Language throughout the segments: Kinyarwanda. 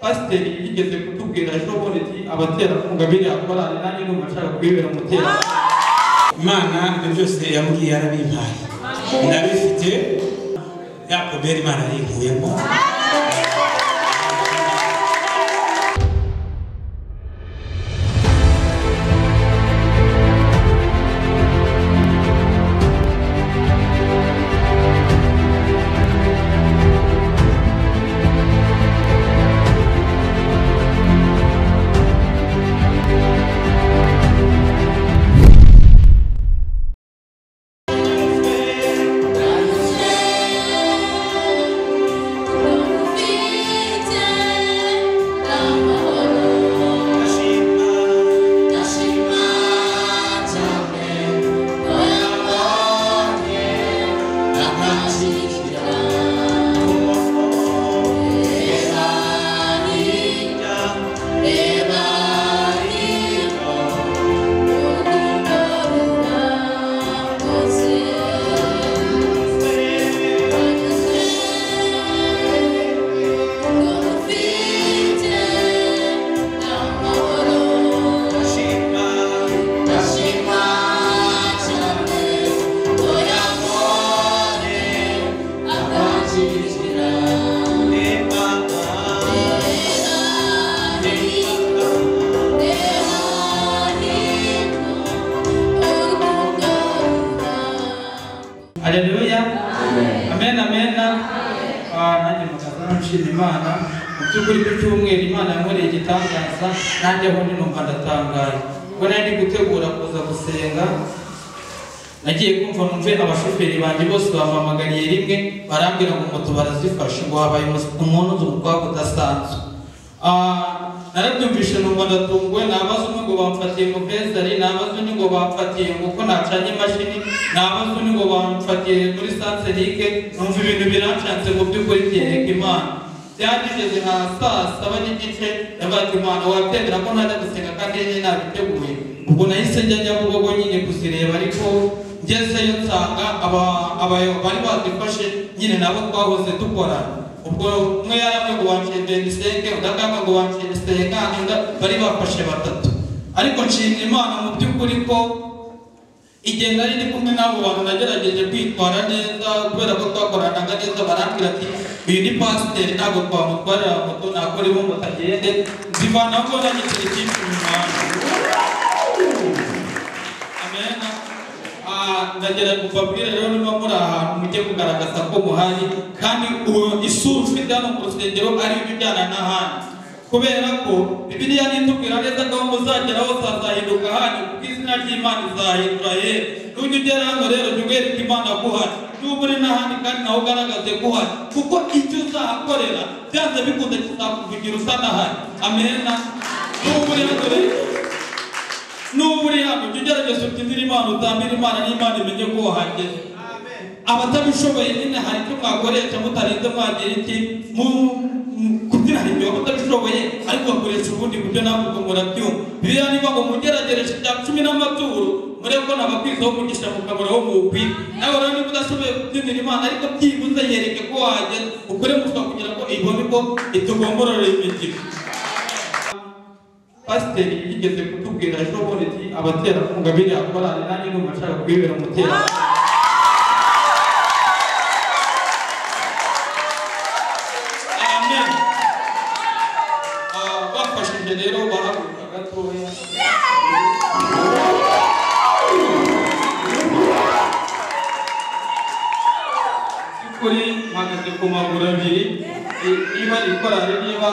pasiteri yigeze kutubwira ejo bundi ati abaterankunga biriya korali nanjye numva nshaka kwibera umutera. Imana ibyo byose yambwiye yarabimpaye ndabifite yakubera Imana yinkuyemo. Haleluya. Amen amen. Nanjye mukazana nshima Imana by'ukuri ku cyumweru Imana yankoreye igitangaza nanjye ho numva ndatangaye. Ubwo nari gutegura kuza gusenga nagiye kumva numve abashoferi banjye bose bampamagariye rimwe barambwira ngo moto barazifashe ngo habaye umuntu uz'umukwago udasanzwe. Narabyumvishe numva ndatunguwe nabaza umwe ngo bamfatiye mu Vezari nabaza undi ngo bamfatiye ngo ko nacanye imashini nabaza undi ngo bamfatiye muri Sanserike numva ibintu biranshanze mu by'ukuri byereka Imana. Byageze nka saa 7 n'igice yabaga Imana wabyemera ko ntajya gusenga kandi nyine nabiteguye. Ubwo nahise njya Nyabugogo nyine kuzireba ariko ngezeyo nsanga bari bazifashe nyine nabo twahoze dukorana. Ubwo umwe yaramwe ngo bancende ndisenge udakanga ngo bancende senga bari bafashe batatu. Ariko nshimye Imana mu by'ukuri ko igihe nari ndi kumwe n'abo bantu nagerageje kwitwara neza kubera ko twakoranaga neza barambwira ati uyu ni pasiteri ntabwo twamutwarira moto nakora ibo mutagende zivanaho nagitira icyinshi mu Rwanda. Amen. Ndagera kubabwira rero niba muri ahantu mujye kugaragaza ko muhari kandi isura ufite hano mu rusengero ari ibijyana n'ahandi kubera ko Bibiliya nitubwira neza ko muzagera hose hazahinduka hanyu kuko izina ry'Imana izahindura yera. Nujya ugera hano rero jya ubereka Imana guhari n'ubu uri n'ahandi kandi nawe ugaragaze guhari kuko icyo uzahakorera byanze bikunze kizakuvugira usa n'ahari. Amena. N'ubu uri hano rero n'uburi hano ugerageza ubyinira Imana utambira Imana n'Imana imenye ko wahageze. Abatabishoboye nyine hari icyo mwakoresha mutarinze mwagira iki kugira ngo abatabishoboye ariko bakoresha ubundi buryo ntabwo murabyumva. Bibiliya niba ngo mugeragereshe cya 10 n'amaturo mureko nabakwizaho umugisha mukaburaho mukwi nawe rero niba udashoboye kubyinira Imana ariko byibuze yereke ko wahageze ukore musa kugira ngo ibone ko itugombororera imitima. Pasiteri yigeze kutubwira ejo bundi ati abaterankunga biriya korali nanjye numva nshaka kwibera umutera. Amen. Bafashije rero bahaguruka gatoya. Kuri mpagaze ku maguru abiri niba ari korali niba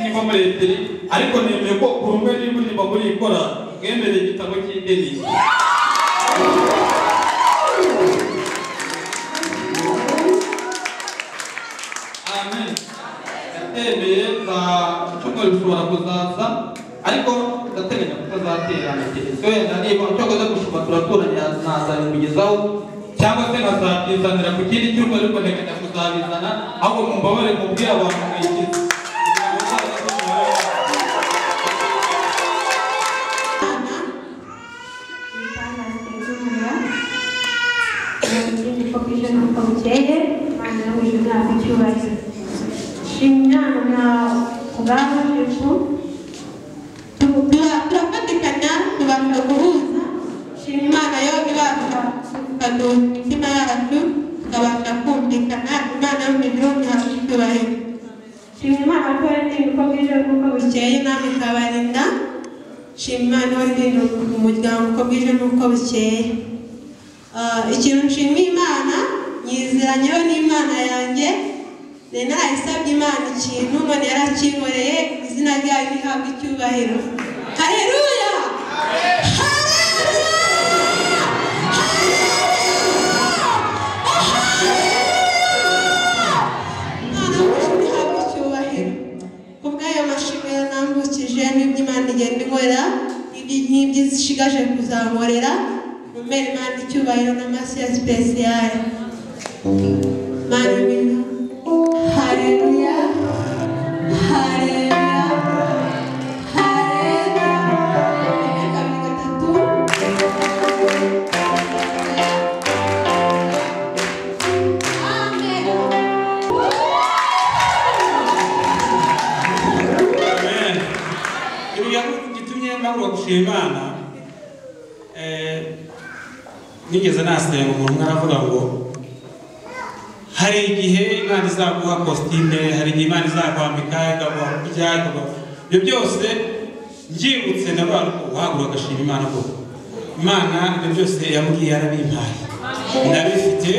niba muri eteri ariko nemeye ko urumwe niba uririmba muri korali mwemereye igitabo cy'ideni. Amen. Yatemeye cyumweru bishobora kuzaza ariko ndateganya kutazaterana keretse wenda niba cyakoze gushuma turaturanye nazabimugezaho cyangwa se nkazabizanira ku kindi cyumweru ariko nteganya kuzabizana ahubwo mumbabare mubwire abantu mwigize. worship turafatikanya tubasha guhuza shima Imana yo ibasha kuduha imitima yacu tukabasha kumvikana Imana yo mu ijuru ntihabwa icyubahiro shima Imana ko yarinda uko bwije n'uko bukeye namwe ikabarinda shima Imana ko yarinda umuryango uko bwije n'uko bukeye ikintu nshima Imana nyiziranyeho n'Imana yanjye narayisabye Imana ikintu none yarakinkoreye izina ryayo rihabwa icyubahiro haleluya kubw'ayo mashimwe yanambukije n'ibyo Imana igenda inkorera n'ibyo ishigaje kuzamurera numere Imana icyubahiro n'amasi ya sipesiyare Imana ibintu haleluya haleluya haleluya kabiri gatatu amen amen iriya gitumye mpamvu gushima Imana nigeze nasenga umuntu aravuga ngo hari igihe Imana izaguha costume hari igihe Imana izakwambika ikaguha kurya ibyo byose njibutse n'abantu uhagura agashima Imana ko Imana ibyo byose yambwiye yarabimpaye ndabifite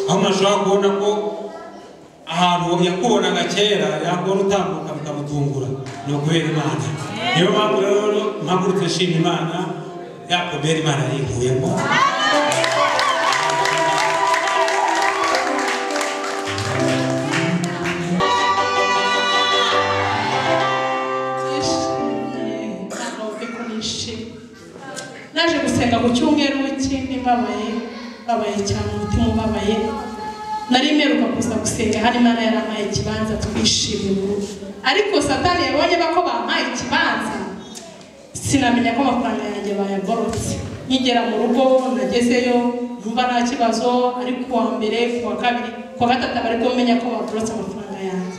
aho nashobora kubona ko ahantu yakubonaga kera yakubona utambuka bikamutungura ni ukubera Imana niyo mpamvu rero mpagurutse shima Imana yakubera Imana yinkuyemo naje gusenga ku cyumweru w'ikindi babaye cyane umutima ubabaye nari meruka kuza gusenga hari Imana yarampaye ikibanza twishimiye ariko Satani yabonye bako bampaye ikibanza sinamenya ko amafaranga yanjye bayaborotse nkigera mu rugo nagezeyo numva nta kibazo ariko kuwa mbere kuwa kabiri kuwa gatatu bari kumenya ko baborotse amafaranga yanjye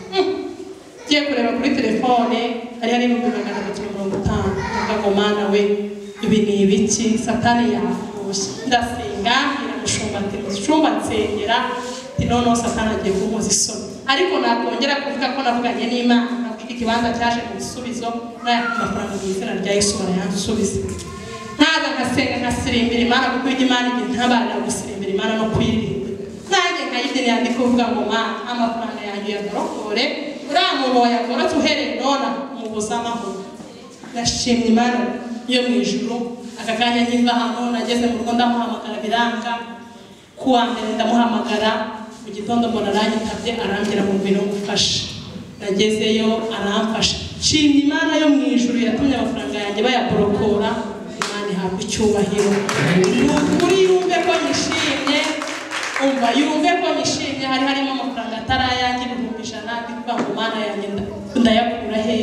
ngiye kureba kuri telefone hari ibihumbi 350 ngo Mana we ibi ni ibiki Satani yafushye ndasenga iramushumba ati mushumba nsengera noneho Satani agiye kumuza isoni ariko nakongera kuvuga ko navuganye n'Imana nabwira ikibanza cyaje mu bisubizo n'amafaranga y'izina rya Yesu baransubiza ntaza ngasenga nkasirimbira Imana kuko Imana ntabarira gusirimbira Imana no kwirinda nanjye nkayidini yandi kuvuga ngo Mana amafaranga yanjye yagarokore uriya muntu wayagarotse uhereye none mubuza amahoro ndashimye Imana yo mu ijuru aka kanya nkiva hano nageze mu rugo ndamuhamagara biranga kuwa mbere ndamuhamagara mu gitondo mbona aranyitabye arambwira mu bintu ngufasha nagezeyo aramfasha nshimye Imana yo mu ijuru yatumye amafaranga yanjye bayaborokora Imana ihabwa icyubahiro n'ukuri yumve ko nishimye umva yumve ko nishimye hari harimo amafaranga atarayanjye 100,000 ndikuvuga ngo Mana yanjye ndayakura he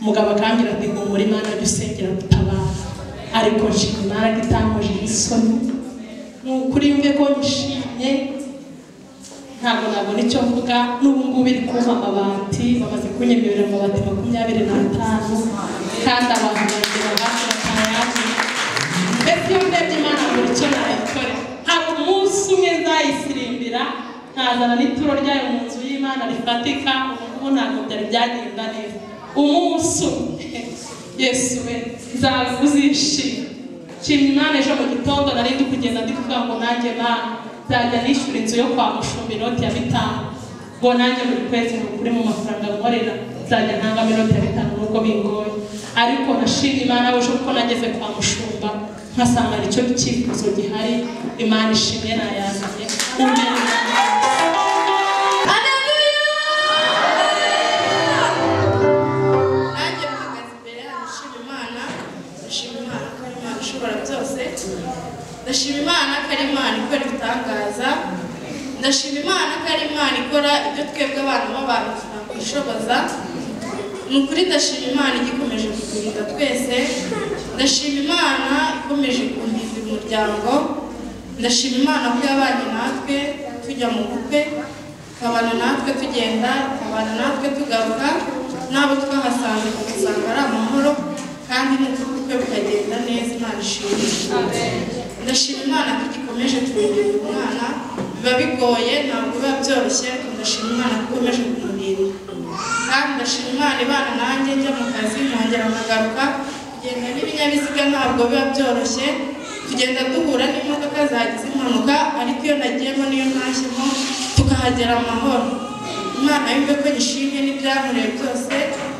umugabo akambwira ati ngo muri Imana dusengera tutabara ariko nshimye Imana gitamuje isoni n'ukuri yumve ko nishimye ntabwo nabona icyo mvuga n'ubu ngubu iri kumpa amabati bamaze kunyemerera amabati 25 kandi abantu bagira hafi batayandi mbese iyo ndebye Imana ngo icyo nayikore hari umunsi umwe nzayisirimbira nkazana n'ituro ryayo mu nzu y'Imana rifatika ubu ntabwo byari byagenda neza umunsi Yesu we nzaguzishima nshimye Imana ejo mu gitondo nari ndi kugenda ndi kuvuga ngo nanjye Mana nzajya nishyura inzu yo kwa Mushumba inoti ya 5 ngo nanjye buri kwezi kuri mu mafaranga nkorera nzajya ntanga inoti ya 5 nuko bingoye ariko nashimye Imana ejo kuko nageze kwa Mushumba nkasanga nicyo cyifuzo gihari Imana ishimye nayazanye ndashima Imana ko ari Imana ikora ibitangaza ndashima Imana ko ari Imana ikora ibyo twebwe abantu b'abantu tunakwishoboza nukuri ndashima Imana igikomeje kuturinda twese ndashima Imana ikomeje kundinda umuryango ndashima Imana ko yabanye natwe tujya mu bukwe kabana natwe tugenda kabana natwe tugaruka n'abo twahasanze tugasanga ari amahoro kandi n'ubukwe bukagenda neza. Imana ishimwe. Ndashima Imana ko igikomeje kurindira umwana, biba bigoye ntabwo biba byoroshye, ariko ndashima Imana ko ikomeje kumurinda. Kandi ndashima Imana ibana nanjye njya mu kazi nkongera nkagaruka. Kugenda n'ibinyabiziga ntabwo biba byoroshye, tugenda duhura n'imodoka zagize impanuka, ariko iyo nagiyemo niyo ntashyemo tukahagera amahoro. Imana yumve ko yishimye n'ibyankoreye byose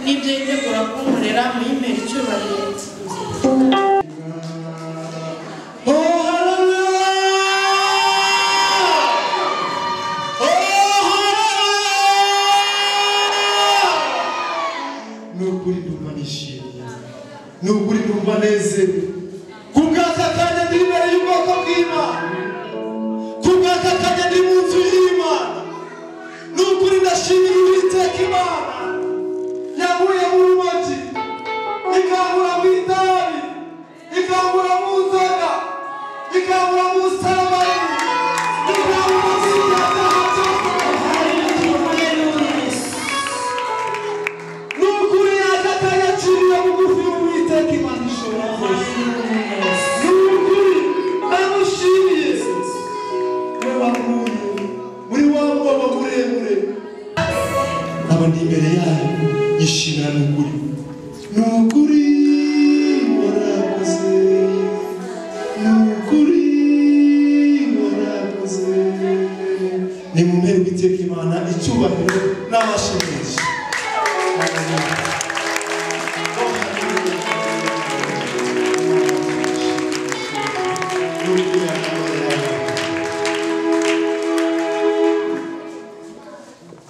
n'ibyo yitegura kunkorera, muyimere icyubahiro. Nukuri ndumva nezerewe kubw'aka kanya ndi imbere y'ubwoko bw'Imana, kubw'aka kanya ndi mu nzu y'Imana. Nukuri ndashimira Uwiteka Imana yankuye mu rumogi, ikankura mu itabi, ikankura mu nzoga, ikankura mu busambanyi, ikankura mu ibyaha byose. Nukuri aka kanya aciriye bugufi Uwiteka Imana ishobora byose. Nukuri ndamushimiye we wankuye muri wa mwobo muremure, nkaba ndi imbere yayo yishimira. Nukuri warakoze, nukuri warakoze. Nimumpere Uwiteka Imana icyubahiro n'abashimisha.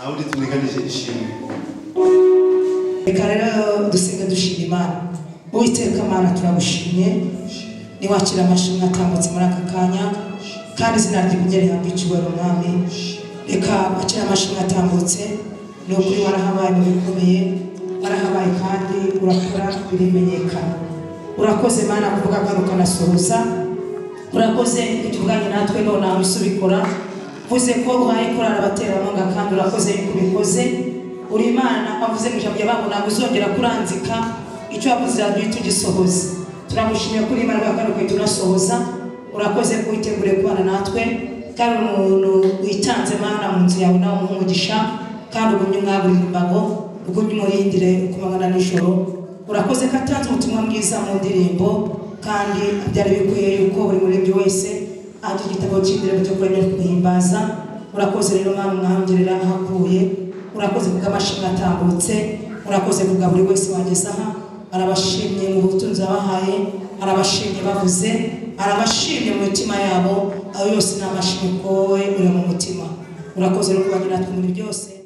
Ahudi tumeganisha ishimwe. Reka rero dusenga dushima Imana. Uwiteka Mana turagushimye, niwakira amashimwe atambutse muri aka kanya, kandi izina ry'Imana rihabwe icyubahiro Mwami. Reka wakira amashimwe atambutse, ni ukuri warahabaye mu bikomeye, warahabaye kandi urakora birimenyekana. Urakoze Mana kuvuga kandi ukanasohoza, urakoze ituvuganye natwe none aho usubikora, uvuze ko uhaye kurara abaterankunga kandi urakoze yuko ubikoze. Uri Imana wavuze mu ijambo ry'abantu ntabwo uzongera kuranzika, icyo wavuze duhita ugisohoza. Turagushimiye kuri Imana kandi tunasohoza. Urakoze ko witegure kubana natwe, kandi umuntu witanze Mana mu nzu yawe nawe umugisha, kandi ugumye umwagurira imbago, ugumye umurindire kumanywa n'ijoro. Urakoze ko atanze ubutumwa bwiza mu ndirimbo, kandi byari bikwiye yuko buri muririmbyi wese agira igitabo cy'indirimbo cyo kuremera kuhimbaza. Urakoze rero Mana umwongerera ahakuye, urakoze kubw'amashimwe atambutse, urakoze kubwa buri wese wageze aha. Arabashimye mu butunzi abahaye, arabashimye bavuze, arabashimye mu mitima yabo, ayo yose ni amashimwe kowe uri mu mutima. Urakoze no kubagira natwe muri byose.